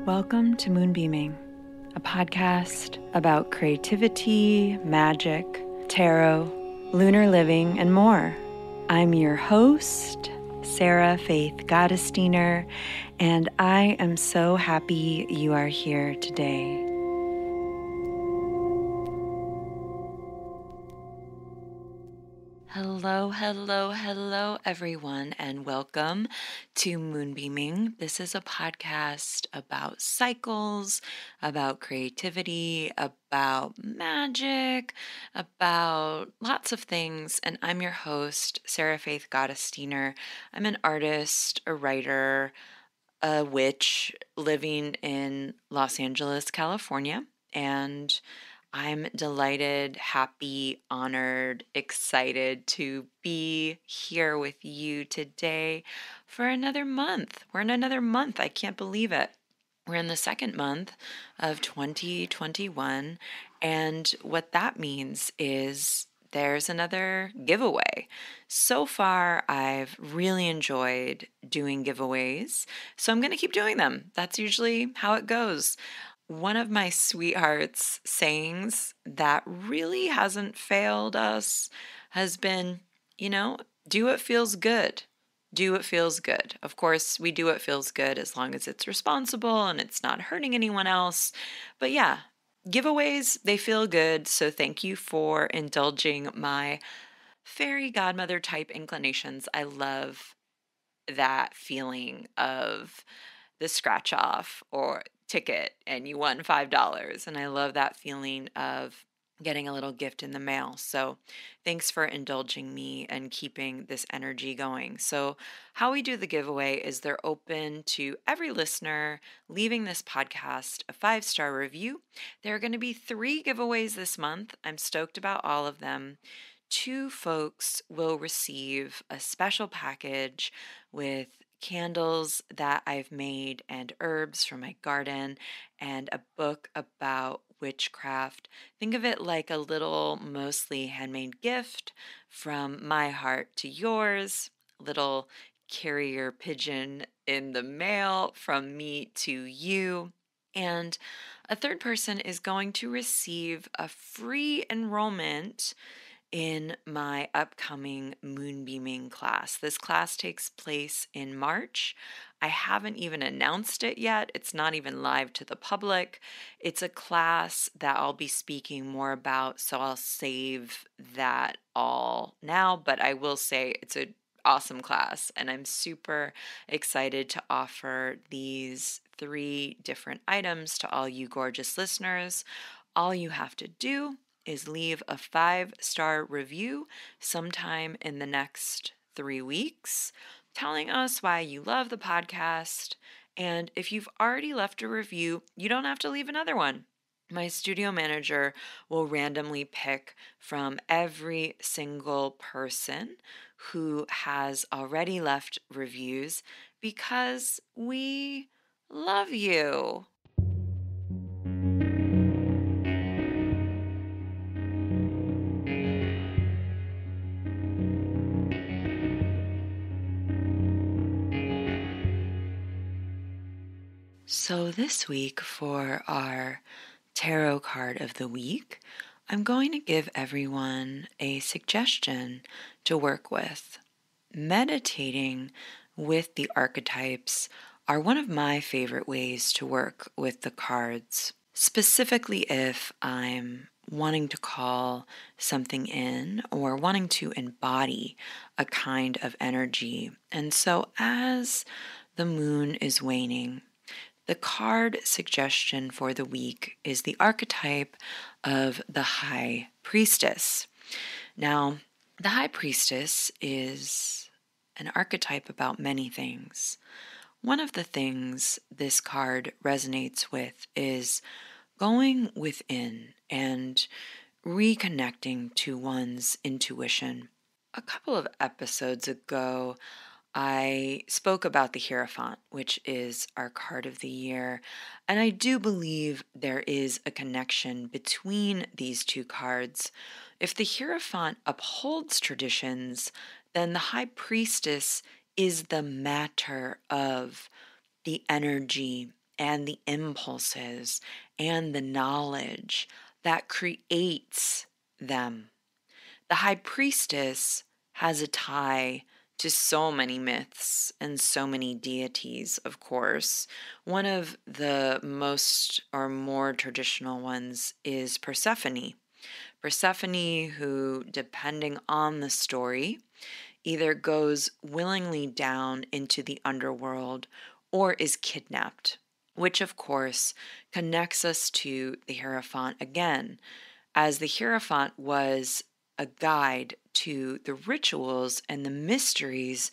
Welcome to Moonbeaming, a podcast about creativity, magic, tarot, lunar living, and more. I'm your host, Sarah Faith Gottesdiener, and I am so happy you are here today. Hello, everyone, and welcome to Moonbeaming. This is a podcast about cycles, about creativity, about magic, about lots of things, and I'm your host, Sarah Faith Gottesdiener. I'm an artist, a writer, a witch living in Los Angeles, California, and I'm delighted, happy, honored, excited to be here with you today for another month. We're in another month. I can't believe it. We're in the second month of 2021. And what that means is there's another giveaway. So far, I've really enjoyed doing giveaways. So I'm going to keep doing them. That's usually how it goes. One of my sweetheart's sayings that really hasn't failed us has been, do what feels good. Do what feels good. Of course, we do what feels good as long as it's responsible and it's not hurting anyone else. But yeah, giveaways, they feel good. So thank you for indulging my fairy godmother type inclinations. I love that feeling of the scratch off or ticket and you won $5. And I love that feeling of getting a little gift in the mail. So thanks for indulging me and keeping this energy going. So how we do the giveaway is they're open to every listener leaving this podcast a 5-star review. There are going to be 3 giveaways this month. I'm stoked about all of them. 2 folks will receive a special package with candles that I've made and herbs from my garden and a book about witchcraft. Think of it like a little mostly handmade gift from my heart to yours, little carrier pigeon in the mail from me to you. And a third person is going to receive a free enrollment in my upcoming Moonbeaming class. This class takes place in March. I haven't even announced it yet. It's not even live to the public. It's a class that I'll be speaking more about, so I'll save that all now, but I will say it's an awesome class, and I'm super excited to offer these 3 different items to all you gorgeous listeners. All you have to do is leave a 5-star review sometime in the next 3 weeks, telling us why you love the podcast. And if you've already left a review, you don't have to leave another one. My studio manager will randomly pick from every single person who has already left reviews because we love you. So this week for our tarot card of the week, I'm going to give everyone a suggestion to work with. Meditating with the archetypes are one of my favorite ways to work with the cards, specifically if I'm wanting to call something in or wanting to embody a kind of energy. And so as the moon is waning, the card suggestion for the week is the archetype of the High Priestess. Now, the High Priestess is an archetype about many things. One of the things this card resonates with is going within and reconnecting to one's intuition. A couple of episodes ago, I spoke about the Hierophant, which is our card of the year, and I do believe there is a connection between these 2 cards. If the Hierophant upholds traditions, then the High Priestess is the matter of the energy and the impulses and the knowledge that creates them. The high priestess has a tie to so many myths and so many deities, of course. One of the most or more traditional ones is Persephone. Persephone, who, depending on the story, either goes willingly down into the underworld or is kidnapped, which of course connects us to the Hierophant again, as the Hierophant was a guide to the rituals and the mysteries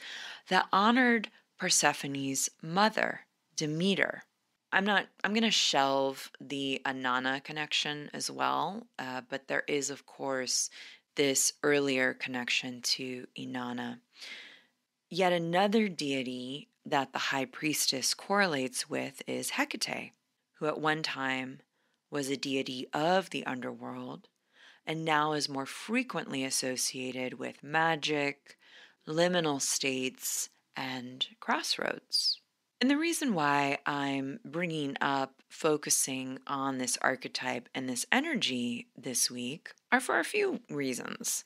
that honored Persephone's mother, Demeter. I'm going to shelve the Anana connection as well, but there is, of course, this earlier connection to Inanna. Yet another deity that the high priestess correlates with is Hecate, who at one time was a deity of the underworld and now is more frequently associated with magic, liminal states, and crossroads. And the reason why I'm bringing up focusing on this archetype and this energy this week are for a few reasons.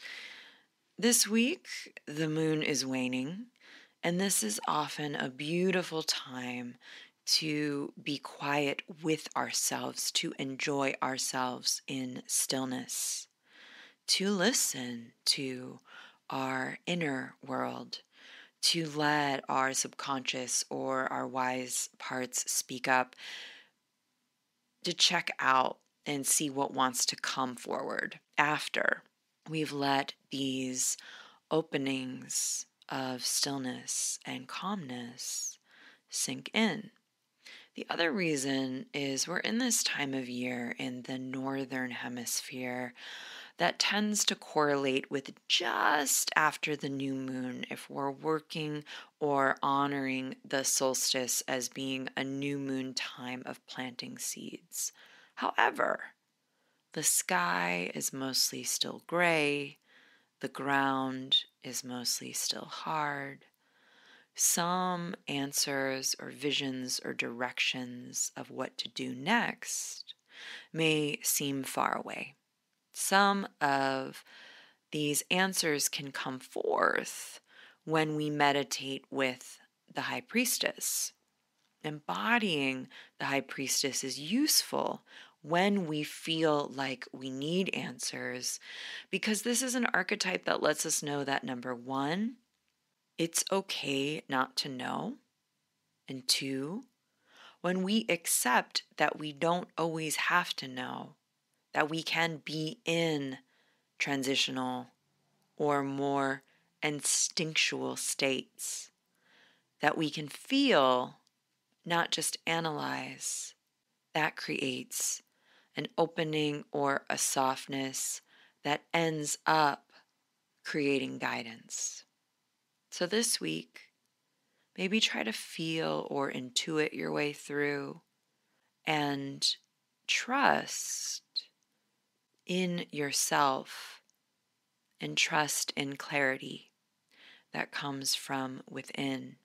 This week, the moon is waning, and this is often a beautiful time to be quiet with ourselves, to enjoy ourselves in stillness, to listen to our inner world, to let our subconscious or our wise parts speak up, to check out and see what wants to come forward after we've let these openings of stillness and calmness sink in. The other reason is we're in this time of year in the northern hemisphere that tends to correlate with just after the new moon if we're working or honoring the solstice as being a new moon time of planting seeds. However, the sky is mostly still gray, the ground is mostly still hard. Some answers or visions or directions of what to do next may seem far away. Some of these answers can come forth when we meditate with the high priestess. Embodying the high priestess is useful when we feel like we need answers, because this is an archetype that lets us know that, number one, it's okay not to know, and two, when we accept that we don't always have to know, that we can be in transitional or more instinctual states, that we can feel, not just analyze, that creates an opening or a softness that ends up creating guidance. So this week, maybe try to feel or intuit your way through and trust in yourself and trust in clarity that comes from within.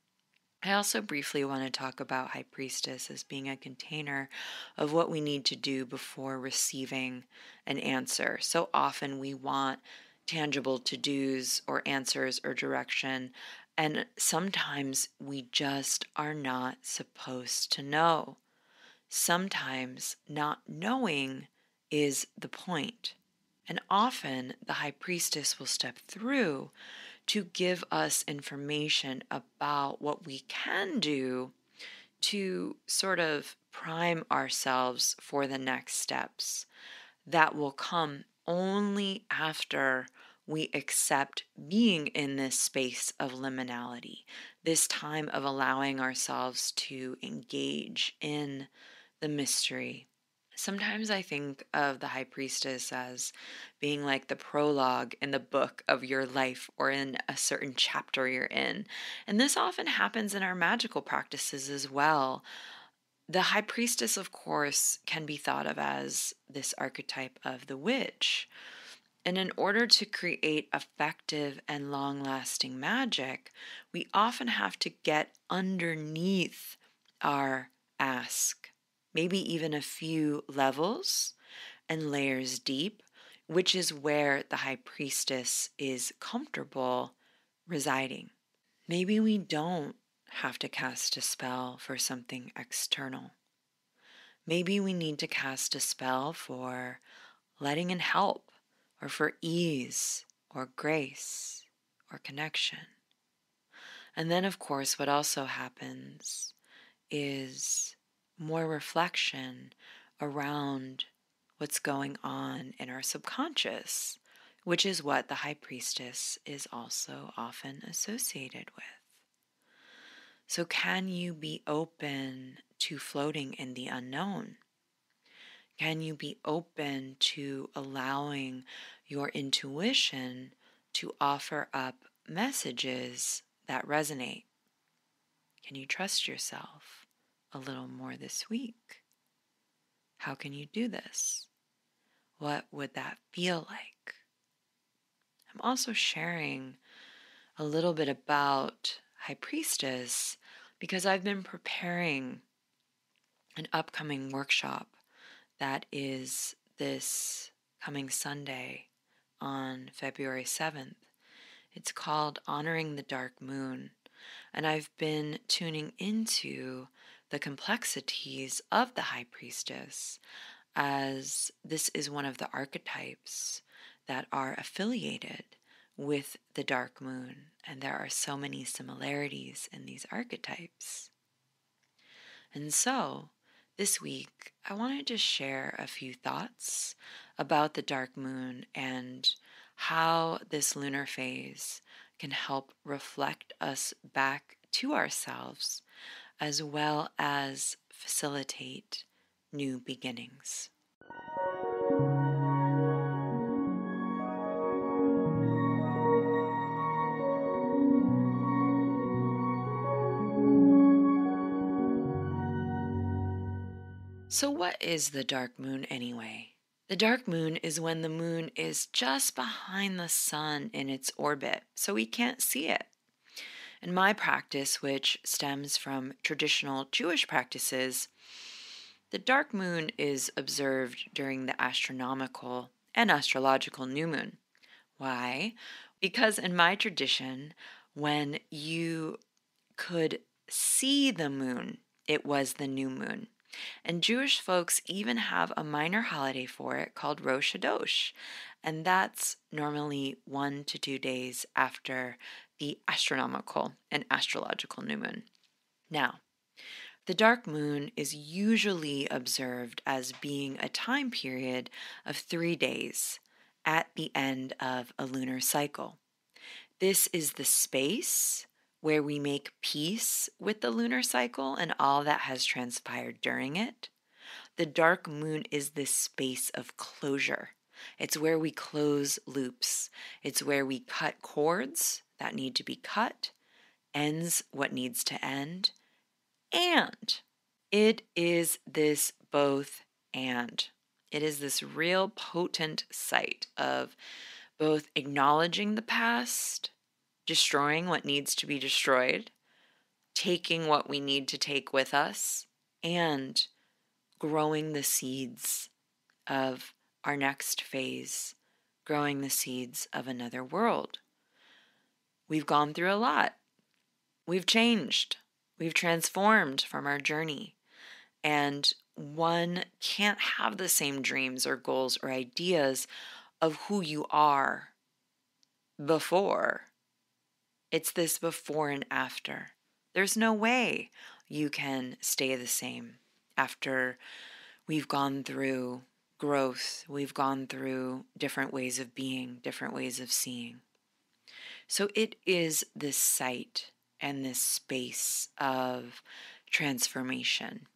I also briefly want to talk about High Priestess as being a container of what we need to do before receiving an answer. So often we want tangible to-dos or answers or direction, and sometimes we just are not supposed to know. Sometimes not knowing is the point. And often the high priestess will step through to give us information about what we can do to sort of prime ourselves for the next steps that will come only after we accept being in this space of liminality, this time of allowing ourselves to engage in the mystery. Sometimes I think of the high priestess as being like the prologue in the book of your life or in a certain chapter you're in. And this often happens in our magical practices as well. The high priestess, of course, can be thought of as this archetype of the witch. And in order to create effective and long-lasting magic, we often have to get underneath our ask, maybe even a few levels and layers deep, which is where the high priestess is comfortable residing. Maybe we don't have to cast a spell for something external. Maybe we need to cast a spell for letting in help, or for ease, or grace, or connection. And then, of course, what also happens is more reflection around what's going on in our subconscious, which is what the high priestess is also often associated with. So, can you be open to floating in the unknown? Can you be open to allowing your intuition to offer up messages that resonate? Can you trust yourself a little more this week? How can you do this? What would that feel like? I'm also sharing a little bit about High Priestess because I've been preparing an upcoming workshop that is this coming Sunday on February 7th. It's called Honoring the Dark Moon, and I've been tuning into the complexities of the High Priestess, as this is one of the archetypes that are affiliated with the dark moon, and there are so many similarities in these archetypes. And so, this week, I wanted to share a few thoughts about the dark moon and how this lunar phase can help reflect us back to ourselves, as well as facilitate new beginnings. So, what is the dark moon anyway? The dark moon is when the moon is just behind the sun in its orbit, so we can't see it. In my practice, which stems from traditional Jewish practices, the dark moon is observed during the astronomical and astrological new moon. Why? Because in my tradition, when you could see the moon, it was the new moon. And Jewish folks even have a minor holiday for it called Rosh Hashanah, and that's normally 1 to 2 days after the astronomical and astrological new moon. Now, the dark moon is usually observed as being a time period of 3 days at the end of a lunar cycle. This is the space where we make peace with the lunar cycle and all that has transpired during it. The dark moon is this space of closure. It's where we close loops. It's where we cut cords that need to be cut, ends what needs to end, and it is this both and. It is this real potent site of both acknowledging the past, destroying what needs to be destroyed, taking what we need to take with us, and growing the seeds of our next phase, growing the seeds of another world. We've gone through a lot. We've changed. We've transformed from our journey. And one can't have the same dreams or goals or ideas of who you are before. It's this before and after. There's no way you can stay the same after we've gone through growth, we've gone through different ways of being, different ways of seeing. So it is this site and this space of transformation,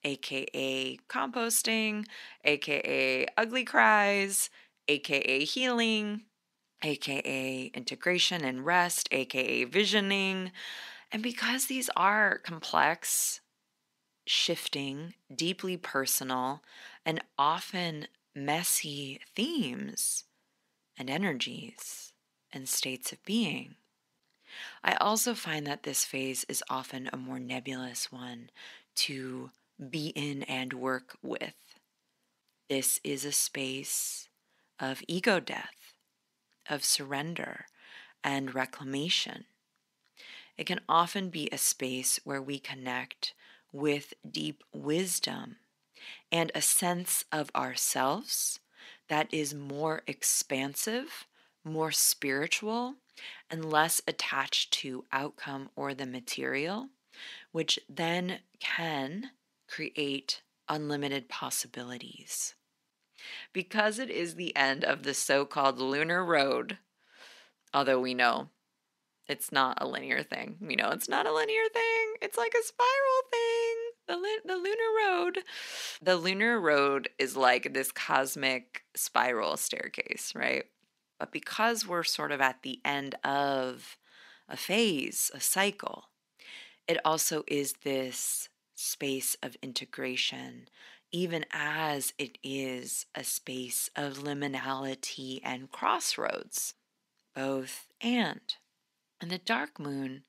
aka composting, aka ugly cries, aka healing, aka integration and rest, aka visioning. And because these are complex, shifting, deeply personal, and often messy themes and energies and states of being, I also find that this phase is often a more nebulous one to be in and work with. This is a space of ego death, of surrender and reclamation. It can often be a space where we connect with deep wisdom and a sense of ourselves that is more expansive, more spiritual, and less attached to outcome or the material, which then can create unlimited possibilities. Because it is the end of the so-called lunar road, although we know it's not a linear thing. We know it's not a linear thing. It's like a spiral thing. The lunar road. The lunar road is like this cosmic spiral staircase, right? But because we're sort of at the end of a phase, a cycle, it also is this space of integration, even as it is a space of liminality and crossroads, both and. And the dark moon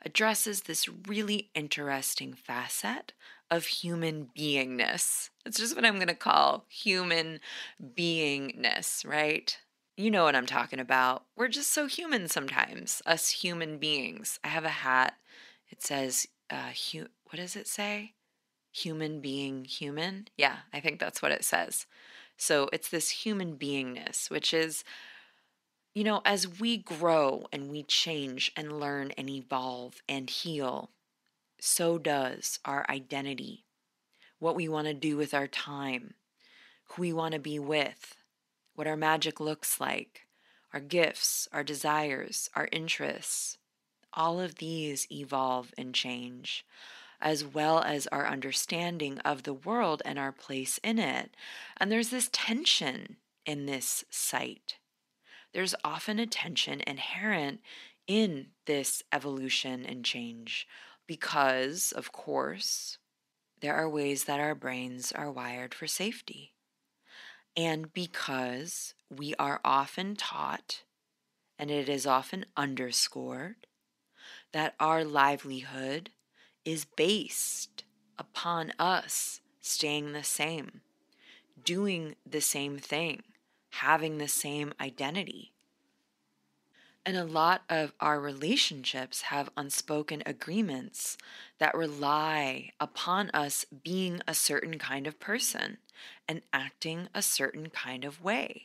addresses this really interesting facet of human beingness. It's just what I'm going to call human beingness, right? You know what I'm talking about. We're just so human sometimes, us human beings. I have a hat. It says, what does it say? Human being human? Yeah, I think that's what it says. So it's this human beingness, which is, as we grow and we change and learn and evolve and heal, so does our identity, what we want to do with our time, who we want to be with, what our magic looks like, our gifts, our desires, our interests. All of these evolve and change, as well as our understanding of the world and our place in it. And there's this tension in this sight. There's often a tension inherent in this evolution and change because, of course, there are ways that our brains are wired for safety. And because we are often taught, and it is often underscored, that our livelihood is based upon us staying the same, doing the same thing, having the same identity. And a lot of our relationships have unspoken agreements that rely upon us being a certain kind of person and acting a certain kind of way.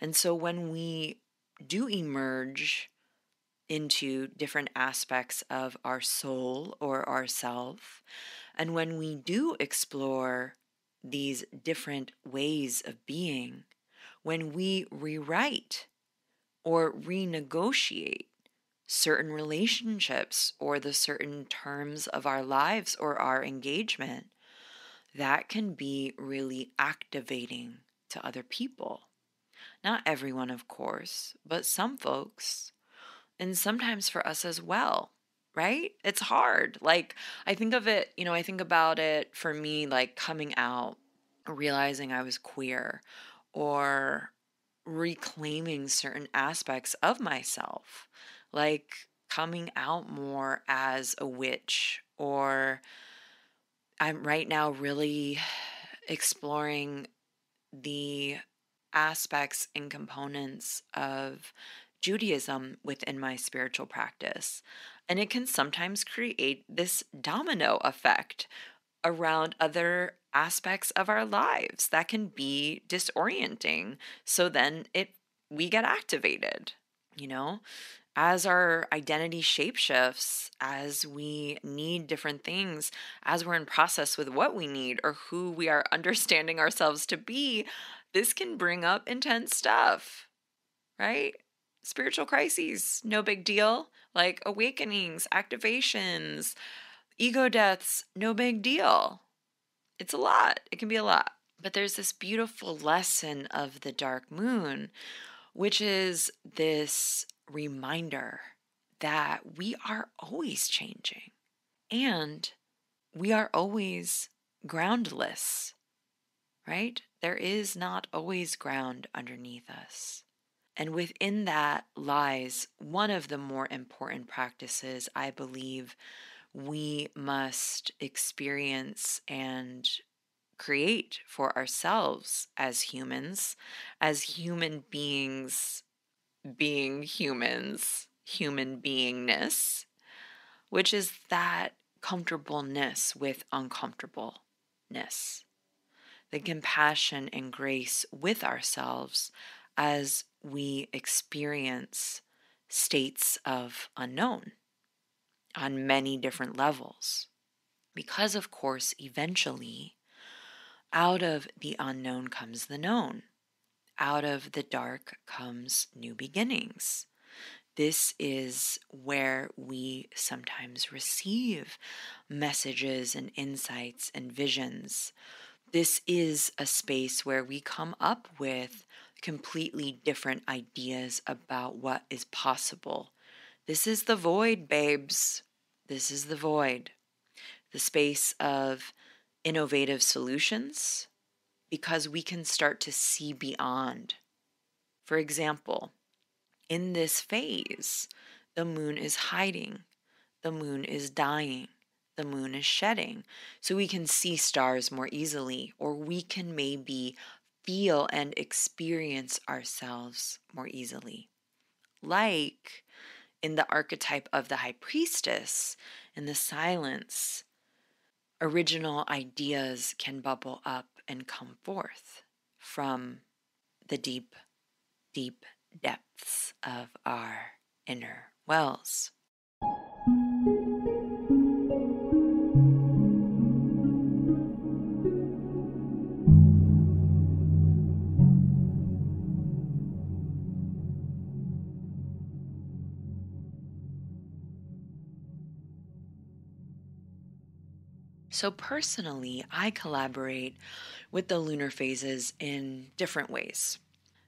And so when we do emerge into different aspects of our soul or ourself, and when we do explore these different ways of being, when we rewrite or renegotiate certain relationships or the certain terms of our lives or our engagement, that can be really activating to other people. Not everyone, of course, but some folks, and sometimes for us as well, right? It's hard. Like, I think of it, I think about it for me, like coming out, realizing I was queer, or reclaiming certain aspects of myself, like coming out more as a witch, or I'm right now really exploring the aspects and components of Judaism within my spiritual practice. And it can sometimes create this domino effect around other aspects of our lives that can be disorienting. So then we get activated, as our identity shapeshifts, as we need different things, as we're in process with what we need or who we are understanding ourselves to be, this can bring up intense stuff, right? Spiritual crises, no big deal. Like awakenings, activations, ego deaths, no big deal. It's a lot. It can be a lot. But there's this beautiful lesson of the dark moon, which is this reminder that we are always changing and we are always groundless, right? There is not always ground underneath us. And within that lies one of the more important practices, I believe, we must experience and create for ourselves as human beings, being humans, human beingness, which is that comfortableness with uncomfortableness, the compassion and grace with ourselves as we experience states of unknown on many different levels. Because, of course, eventually, out of the unknown comes the known. Out of the dark comes new beginnings. This is where we sometimes receive messages and insights and visions. This is a space where we come up with completely different ideas about what is possible. This is the void, babes. This is the void. The space of innovative solutions, because we can start to see beyond. For example, in this phase, the moon is hiding, the moon is dying, the moon is shedding, so we can see stars more easily, or we can maybe feel and experience ourselves more easily. Like in the archetype of the high priestess, in the silence, original ideas can bubble up and come forth from the deep, deep depths of our inner wells. So personally, I collaborate with the lunar phases in different ways.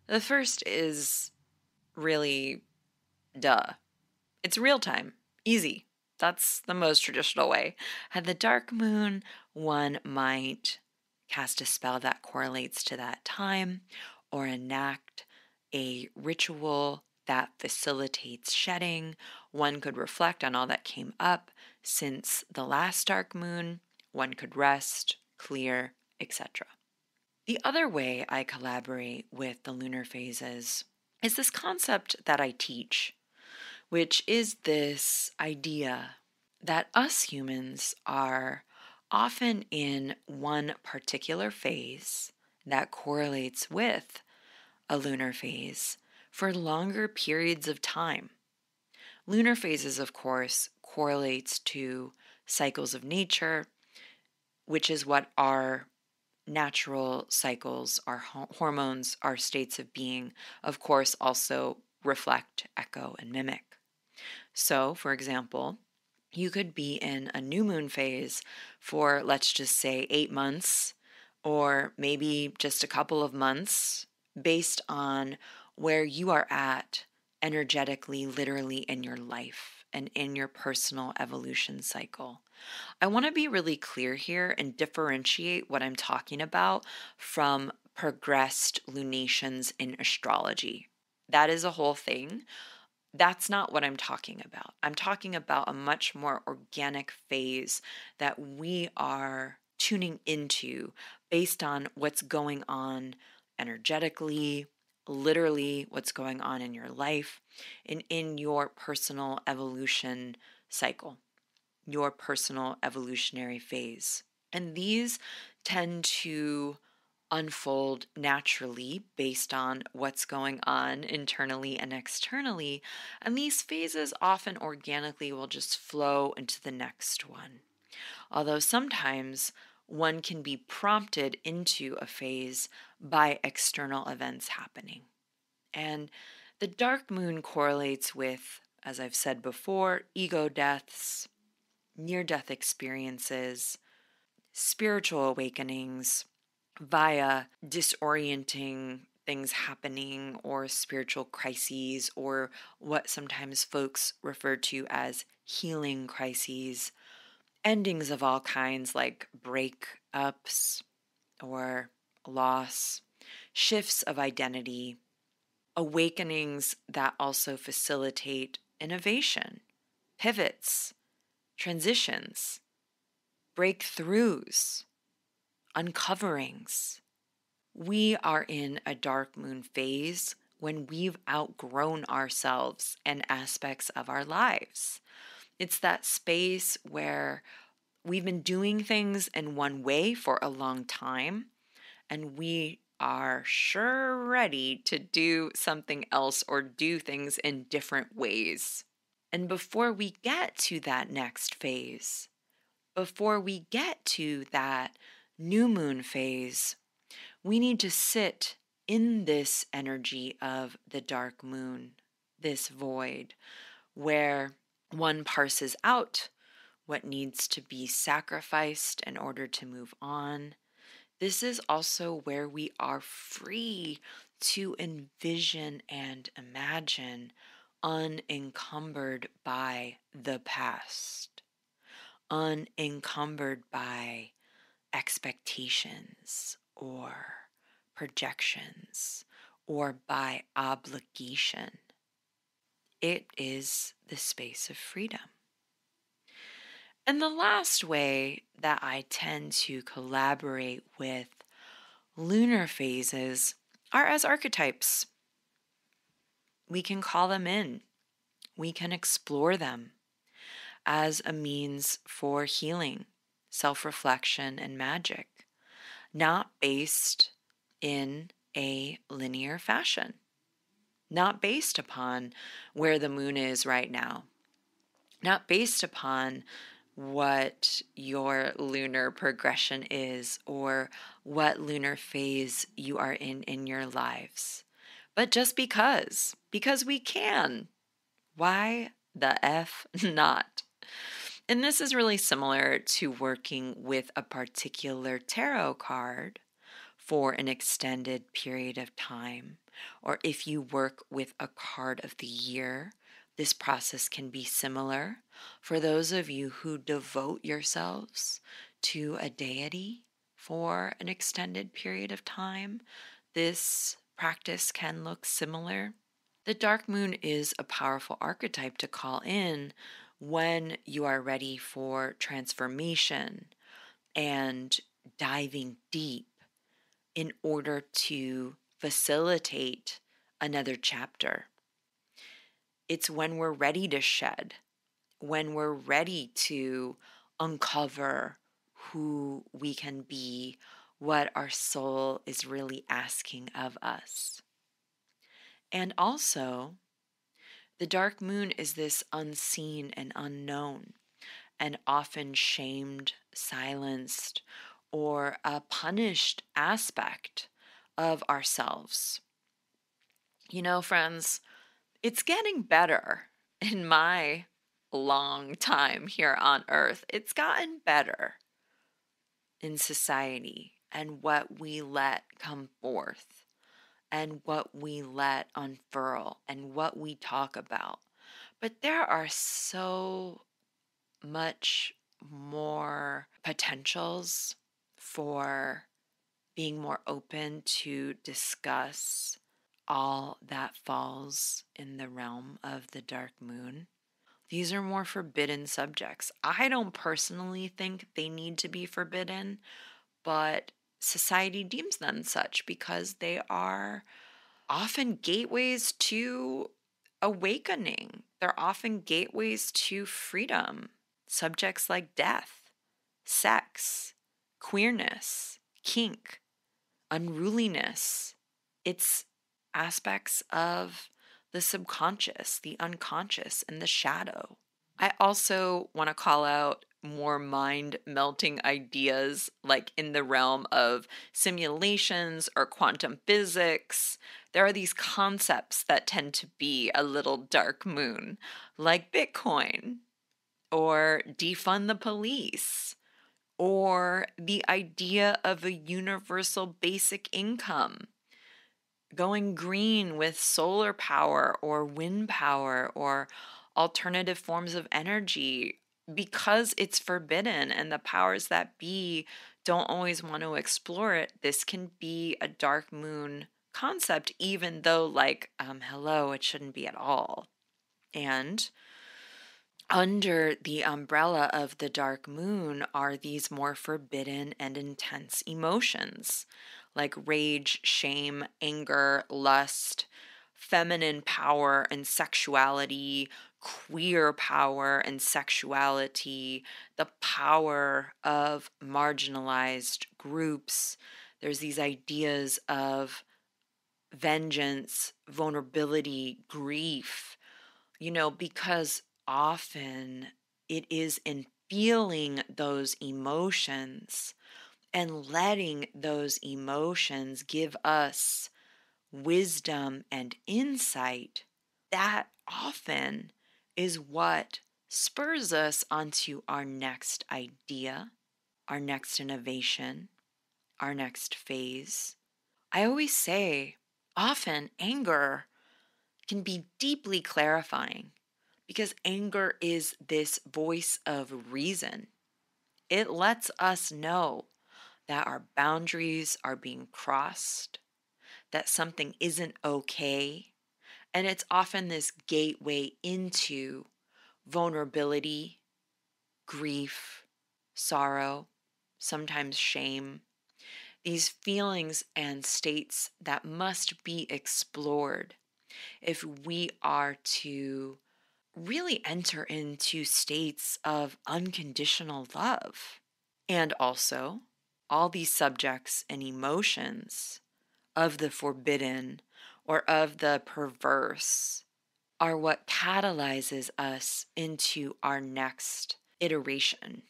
The first is really duh. It's real time, easy. That's the most traditional way. At the dark moon, one might cast a spell that correlates to that time or enact a ritual that facilitates shedding. One could reflect on all that came up since the last dark moon. One could rest, clear, etc. The other way I collaborate with the lunar phases is this concept that I teach, which is this idea that us humans are often in one particular phase that correlates with a lunar phase for longer periods of time. Lunar phases, of course, correlates to cycles of nature, which is what our natural cycles, our hormones, our states of being, of course, also reflect, echo, and mimic. So, for example, you could be in a new moon phase for, let's just say, 8 months, or maybe just a couple of months, based on where you are at energetically, literally in your life and in your personal evolution cycle. I want to be really clear here and differentiate what I'm talking about from progressed lunations in astrology. That is a whole thing. That's not what I'm talking about. I'm talking about a much more organic phase that we are tuning into based on what's going on energetically, literally what's going on in your life and in your personal evolution cycle, your personal evolutionary phase. And these tend to unfold naturally based on what's going on internally and externally, and these phases often organically will just flow into the next one. Although sometimes one can be prompted into a phase by external events happening. And the dark moon correlates with, as I've said before, ego deaths, near-death experiences, spiritual awakenings, via disorienting things happening or spiritual crises, or what sometimes folks refer to as healing crises, endings of all kinds like breakups or loss, shifts of identity, awakenings that also facilitate innovation, pivots, transitions, breakthroughs, uncoverings. We are in a dark moon phase when we've outgrown ourselves and aspects of our lives. It's that space where we've been doing things in one way for a long time, and we are sure ready to do something else or do things in different ways. And before we get to that next phase, before we get to that new moon phase, we need to sit in this energy of the dark moon, this void, where one parses out what needs to be sacrificed in order to move on. This is also where we are free to envision and imagine unencumbered by the past, unencumbered by expectations or projections or by obligation. It is the space of freedom. And the last way that I tend to collaborate with lunar phases are as archetypes. We can call them in, we can explore them as a means for healing, self-reflection, and magic, not based in a linear fashion, not based upon where the moon is right now, not based upon what your lunar progression is or what lunar phase you are in your lives, but just because we can. Why the F not? And this is really similar to working with a particular tarot card for an extended period of time, or if you work with a card of the year, this process can be similar. For those of you who devote yourselves to a deity for an extended period of time, this practice can look similar. The dark moon is a powerful archetype to call in when you are ready for transformation and diving deep in order to facilitate another chapter. It's when we're ready to shed, when we're ready to uncover who we can be, what our soul is really asking of us. And also, the dark moon is this unseen and unknown, and often shamed, silenced, or a punished aspect of ourselves. You know, friends, it's getting better in my long time here on earth. It's gotten better in society and what we let come forth and what we let unfurl and what we talk about. But there are so much more potentials for being more open to discuss all that falls in the realm of the dark moon. These are more forbidden subjects. I don't personally think they need to be forbidden, but society deems them such because they are often gateways to awakening. They're often gateways to freedom. Subjects like death, sex, queerness, kink, unruliness. It's aspects of the subconscious, the unconscious, and the shadow. I also want to call out more mind melting ideas like in the realm of simulations or quantum physics. There are these concepts that tend to be a little dark moon, like Bitcoin or defund the police or the idea of a universal basic income, going green with solar power or wind power or alternative forms of energy. Because it's forbidden and the powers that be don't always want to explore it, this can be a dark moon concept, even though, like, hello, it shouldn't be at all. And Under the umbrella of the dark moon are these more forbidden and intense emotions like rage, shame, anger, lust, feminine power and sexuality, queer power and sexuality, the power of marginalized groups. There's these ideas of vengeance, vulnerability, grief, because often it is in feeling those emotions and letting those emotions give us wisdom and insight that often is what spurs us onto our next idea, our next innovation, our next phase. I always say, often anger can be deeply clarifying because anger is this voice of reason. It lets us know that our boundaries are being crossed, that something isn't okay, and it's often this gateway into vulnerability, grief, sorrow, sometimes shame, these feelings and states that must be explored if we are to really enter into states of unconditional love. And also, all these subjects and emotions of the forbidden or of the perverse are what catalyzes us into our next iteration.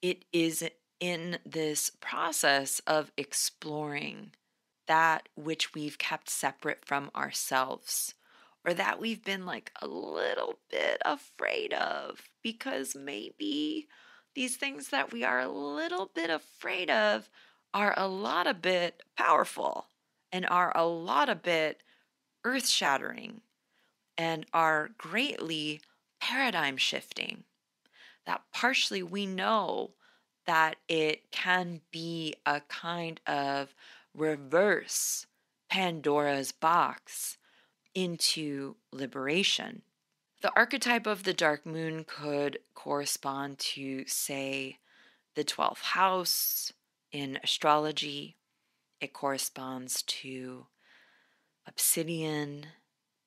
It is in this process of exploring that which we've kept separate from ourselves or that we've been like a little bit afraid of because maybe these things that we are a little bit afraid of are a lot a bit powerful and are a lot a bit earth shattering and are greatly paradigm shifting. That partially we know that it can be a kind of reverse Pandora's box into liberation. The archetype of the dark moon could correspond to, say, the 12th house in astrology. It corresponds to obsidian,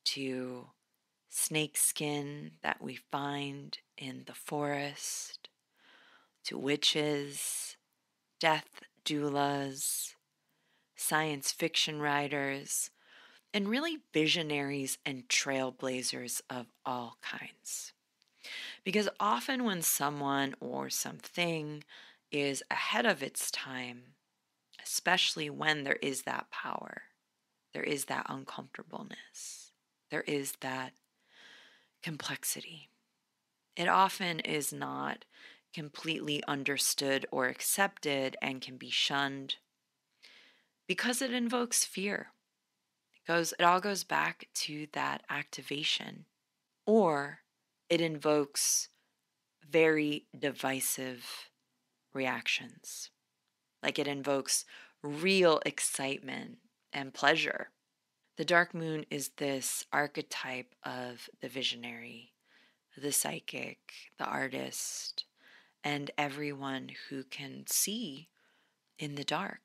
to snake skin that we find in the forest, to witches, death doulas, science fiction writers, and really visionaries and trailblazers of all kinds. Because often when someone or something is ahead of its time, especially when there is that power, there is that uncomfortableness, there is that complexity. It often is not completely understood or accepted and can be shunned because it invokes fear. It all goes back to that activation, or it invokes very divisive reactions. Like it invokes real excitement and pleasure. The dark moon is this archetype of the visionary, the psychic, the artist, and everyone who can see in the dark.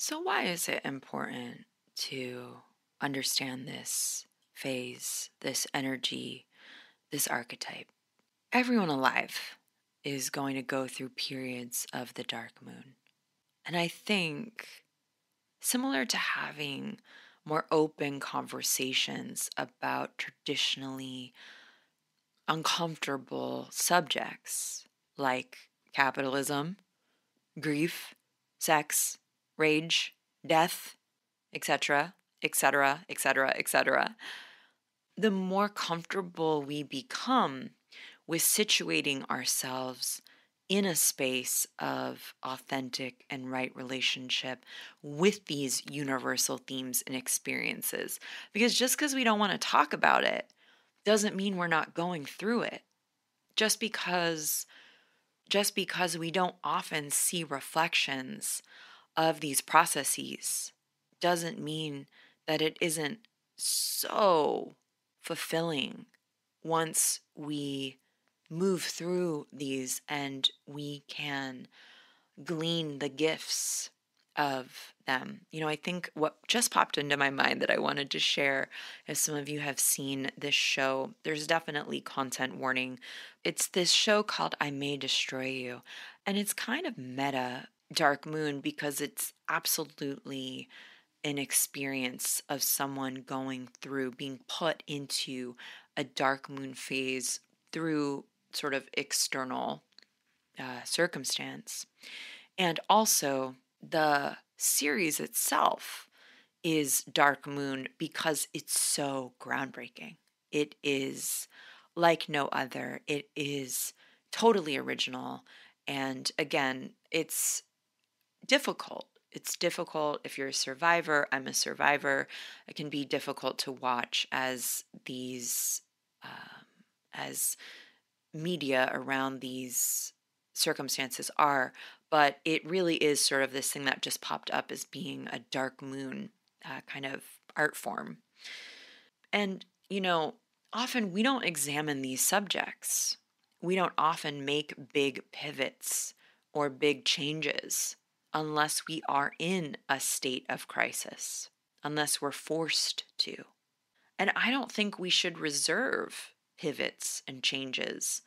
So, why is it important to understand this phase, this energy, this archetype? Everyone alive is going to go through periods of the dark moon. And I think, similar to having more open conversations about traditionally uncomfortable subjects like capitalism, grief, sex, rage, death, etc., etc., etc., etc., the more comfortable we become with situating ourselves in a space of authentic and right relationship with these universal themes and experiences. Because just because we don't want to talk about it doesn't mean we're not going through it. just because just because we don't often see reflections of these processes doesn't mean that it isn't so fulfilling once we move through these and we can glean the gifts of them. I think what just popped into my mind that I wanted to share, if some of you have seen this show, there's definitely content warning. It's this show called I May Destroy You, and it's kind of meta dark moon because it's absolutely an experience of someone going through being put into a dark moon phase through sort of external circumstance. And also, the series itself is Dark Moon because it's so groundbreaking. It is like no other. It is totally original. And again, it's difficult. It's difficult if you're a survivor. I'm a survivor. It can be difficult to watch as as media around these circumstances are, but it really is sort of this thing that just popped up as being a dark moon kind of art form. And, often we don't examine these subjects. We don't often make big pivots or big changes unless we are in a state of crisis, unless we're forced to. And I don't think we should reserve pivots and changes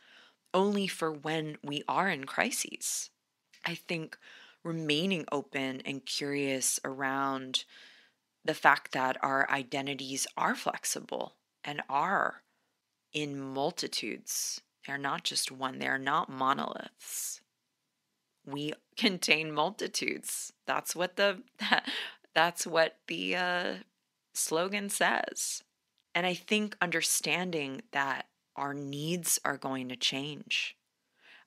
only for when we are in crises. I think remaining open and curious around the fact that our identities are flexible and are in multitudes. They're not just one, they're not monoliths. We contain multitudes. That's what the slogan says. And I think understanding that our needs are going to change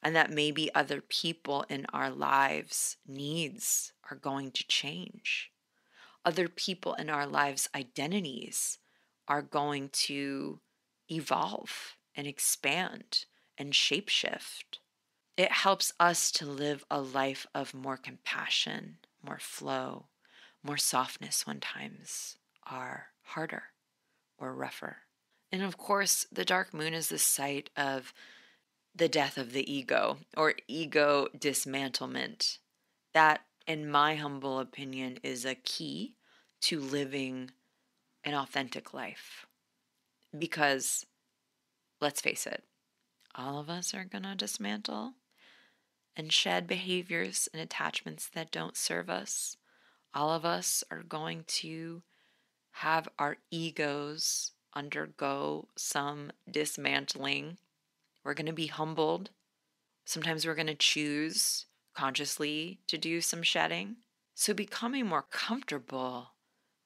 and that maybe other people in our lives' needs are going to change. Other people in our lives' identities are going to evolve and expand and shapeshift. It helps us to live a life of more compassion, more flow, more softness when times are harder or rougher. And of course, the dark moon is the site of the death of the ego or ego dismantlement. That, in my humble opinion, is a key to living an authentic life. Because, let's face it, all of us are going to dismantle and shed behaviors and attachments that don't serve us. All of us are going to have our egos undergo some dismantling. We're going to be humbled. Sometimes we're going to choose consciously to do some shedding. So becoming more comfortable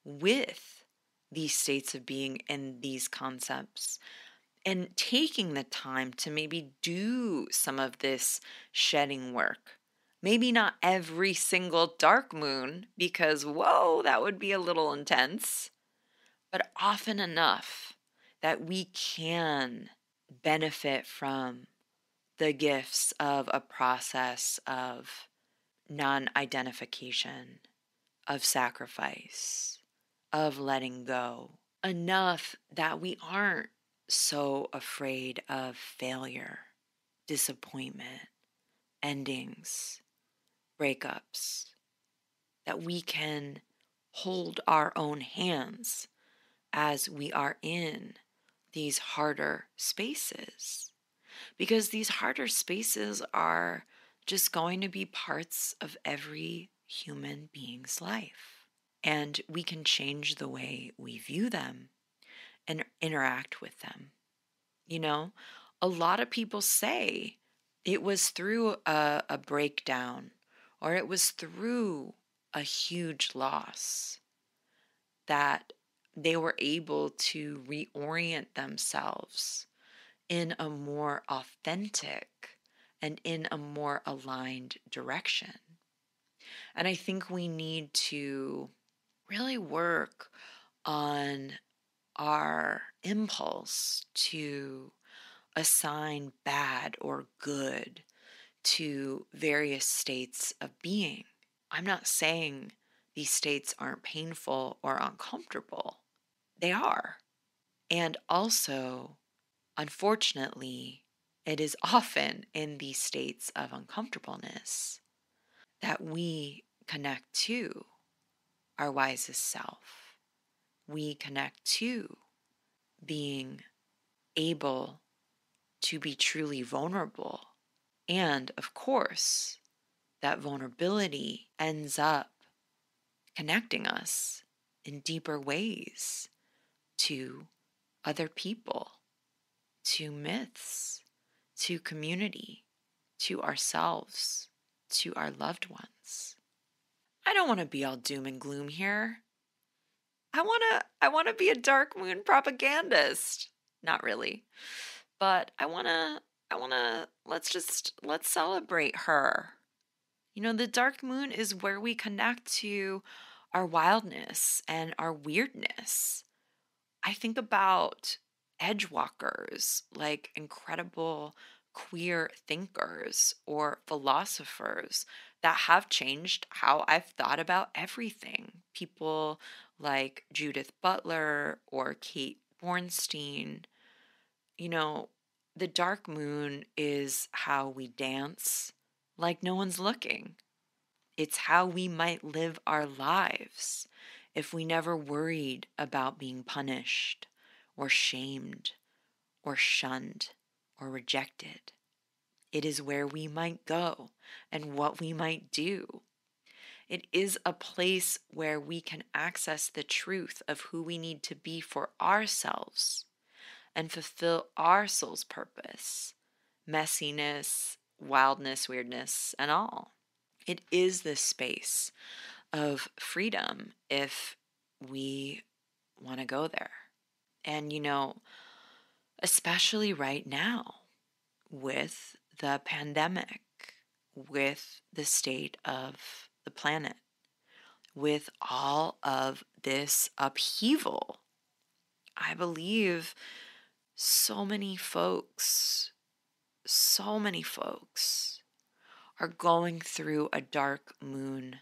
with these states of being and these concepts and taking the time to maybe do some of this shedding work. Maybe not every single dark moon because, whoa, that would be a little intense, but often enough that we can benefit from the gifts of a process of non-identification, of sacrifice, of letting go, enough that we aren't so afraid of failure, disappointment, endings, breakups, that we can hold our own hands as we are in these harder spaces. Because these harder spaces are just going to be parts of every human being's life. And we can change the way we view them and interact with them. A lot of people say it was through a breakdown or it was through a huge loss that they were able to reorient themselves in a more authentic and in a more aligned direction. And I think we need to really work on our impulse to assign bad or good to various states of being. I'm not saying these states aren't painful or uncomfortable. They are. And also, unfortunately, it is often in these states of uncomfortableness that we connect to our wisest self. We connect to being able to be truly vulnerable. And of course, that vulnerability ends up connecting us in deeper ways to other people, to myths, to community, to ourselves, to our loved ones. I don't want to be all doom and gloom here. I want to be a dark moon propagandist. Not really. But let's celebrate her. The dark moon is where we connect to our wildness and our weirdness. I think about edge walkers, like incredible queer thinkers or philosophers that have changed how I've thought about everything. People like Judith Butler or Kate Bornstein. You know, the dark moon is how we dance like no one's looking. It's how we might live our lives if we never worried about being punished or shamed or shunned or rejected. It is where we might go and what we might do. It is a place where we can access the truth of who we need to be for ourselves and fulfill our soul's purpose, messiness, wildness, weirdness, and all. It is this space of freedom if we want to go there. And, especially right now with the pandemic, with the state of the planet, with all of this upheaval, I believe so many folks are going through a dark moon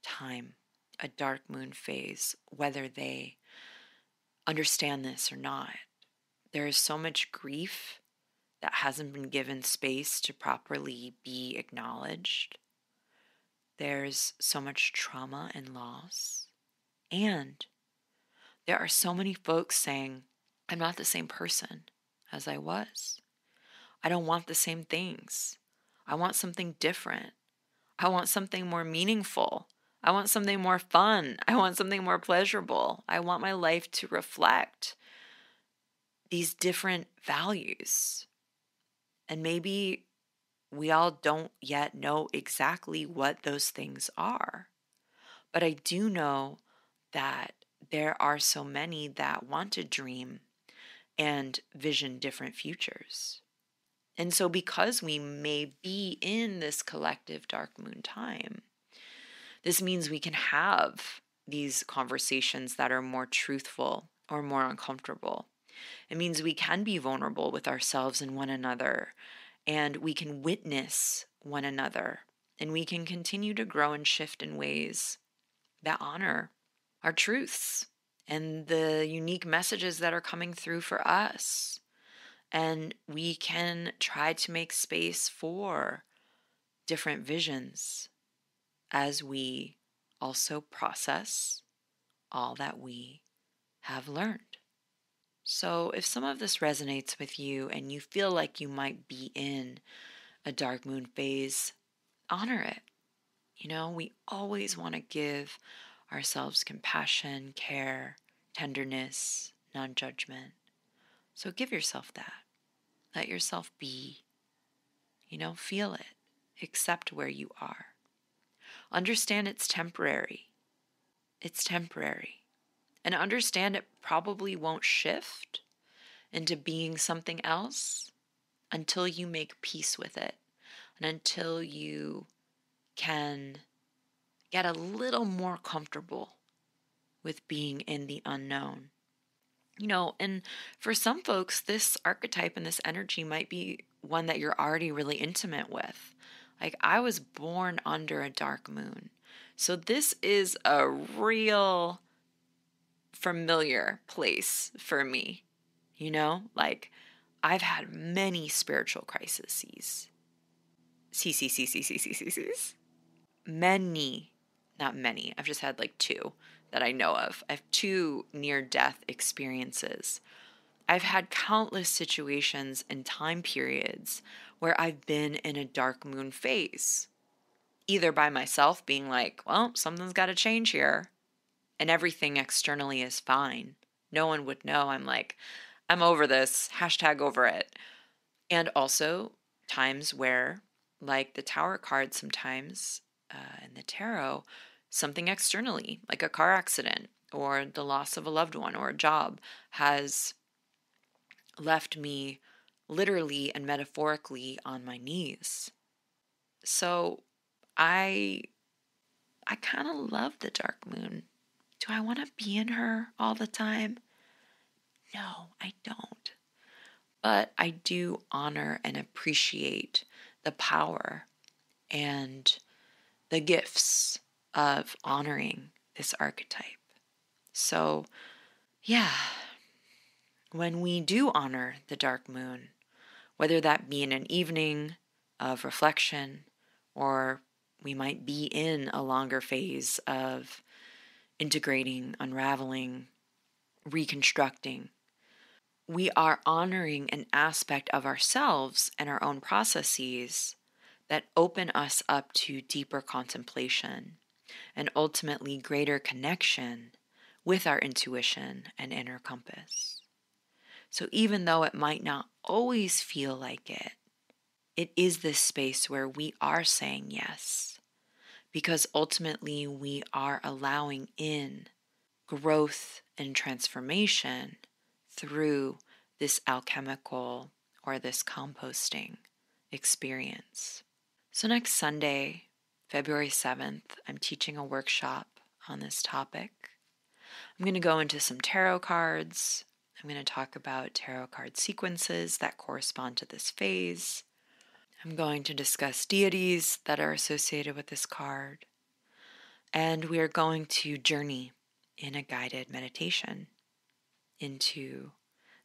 time, a dark moon phase, whether they understand this or not. There is so much grief that hasn't been given space to properly be acknowledged. There's so much trauma and loss. And there are so many folks saying, I'm not the same person as I was. I don't want the same things. I want something different. I want something more meaningful. I want something more fun. I want something more pleasurable. I want my life to reflect these different values. And maybe we all don't yet know exactly what those things are. But I do know that there are so many that want to dream and vision different futures. And so because we may be in this collective dark moon time, this means we can have these conversations that are more truthful or more uncomfortable. It means we can be vulnerable with ourselves and one another, and we can witness one another, and we can continue to grow and shift in ways that honor our truths and the unique messages that are coming through for us. And we can try to make space for different visions as we also process all that we have learned. So if some of this resonates with you and you feel like you might be in a dark moon phase, honor it. We always want to give ourselves compassion, care, tenderness, non-judgment. So give yourself that. Let yourself be. Feel it. Accept where you are. Understand it's temporary. It's temporary. And understand it probably won't shift into being something else until you make peace with it and until you can get a little more comfortable with being in the unknown. And for some folks, this archetype and this energy might be one that you're already really intimate with. Like, I was born under a dark moon. So this is a real familiar place for me. Like, I've had many spiritual crises. Many, not many. I've just had like two that I know of. I have two near death experiences. I've had countless situations and time periods where I've been in a dark moon phase, either by myself being like, well, something's got to change here, and everything externally is fine. No one would know. I'm like, I'm over this, hashtag over it. And also times where, like the Tower card sometimes in the tarot, something externally, like a car accident or the loss of a loved one or a job, has left me literally and metaphorically on my knees. So I kind of love the dark moon. Do I want to be in her all the time? No, I don't. But I do honor and appreciate the power and the gifts of honoring this archetype. So, yeah, when we do honor the dark moon, whether that be in an evening of reflection, or we might be in a longer phase of integrating, unraveling, reconstructing, we are honoring an aspect of ourselves and our own processes that open us up to deeper contemplation and ultimately greater connection with our intuition and inner compass. So even though it might not always feel like it, it is this space where we are saying yes, because ultimately we are allowing in growth and transformation through this alchemical or this composting experience. So next Sunday, February 7th, I'm teaching a workshop on this topic. I'm going to go into some tarot cards. I'm going to talk about tarot card sequences that correspond to this phase. I'm going to discuss deities that are associated with this card. And we are going to journey in a guided meditation into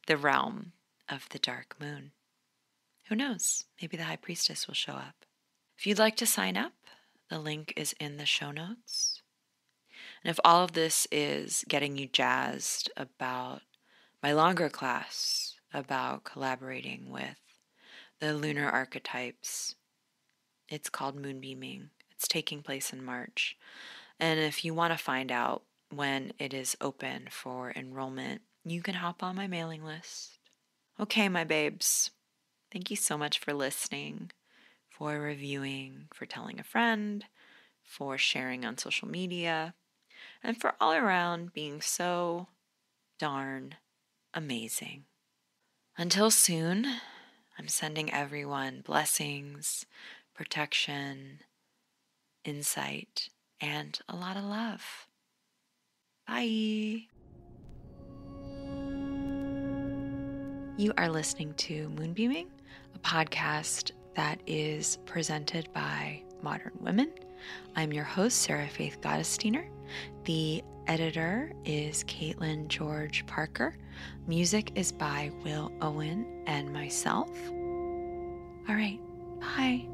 the realm of the dark moon. Who knows? Maybe the High Priestess will show up. If you'd like to sign up, the link is in the show notes. And if all of this is getting you jazzed about my longer class about collaborating with the lunar archetypes, it's called Moonbeaming. It's taking place in March. And if you want to find out when it is open for enrollment, you can hop on my mailing list. Okay, my babes, thank you so much for listening, for reviewing, for telling a friend, for sharing on social media, and for all around being so darn amazing. Until soon, I'm sending everyone blessings, protection, insight, and a lot of love. Bye. You are listening to Moonbeaming, a podcast that is presented by modern women. I'm your host, Sarah Faith Gottesdiener. The editor is Caitlin George Parker. Music is by Will Owen and myself. All right, bye.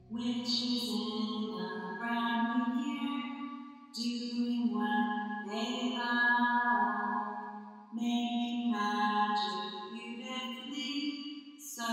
Witches in the brand new year, doing what they love, making magic beautifully, so